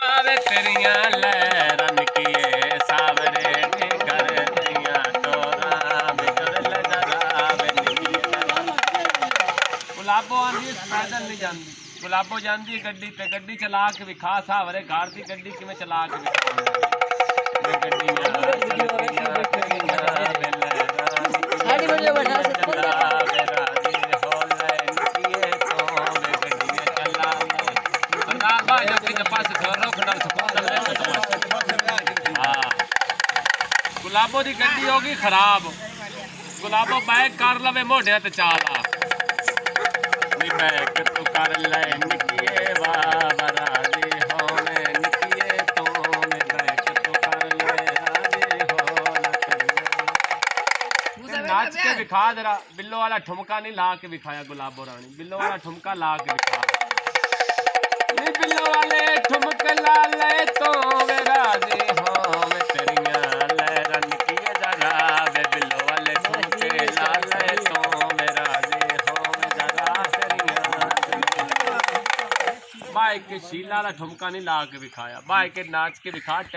आवे तेरिया लहरन किए सावरे के घर दिया तोरा बिगड़ ले जरावे गुलाबो आंदी पैदल नहीं जाती गुलाबो जाती गड्डी ते गड्डी चला के विखा सावरे घर की गड्डी किवें चला के गुलाबो की गड्डी होगी खराब गुलाबो बैग कर लवे मोढे ते चाला बैग तू कर ले निकिए बाबा राजी होने निकिए तो बैग तू कर ले राजी हो नाच के दिखा जरा बिल्लो वाला ठुमका नहीं ला के दिखाया गुलाबो रानी बिल्लो वाला ठुमका ला के दिखा बिल्लो वाले ठुमक ला ले तो वे राजी हो मैं तेरिया लहरन किए जरा वे बिल्लो वाले ठुमके ला ले तो वे राजी हो मैं जरा तेरिया भाई के शीला वाला ठुमका नहीं ला के दिखाया भाई के नाच के दिखा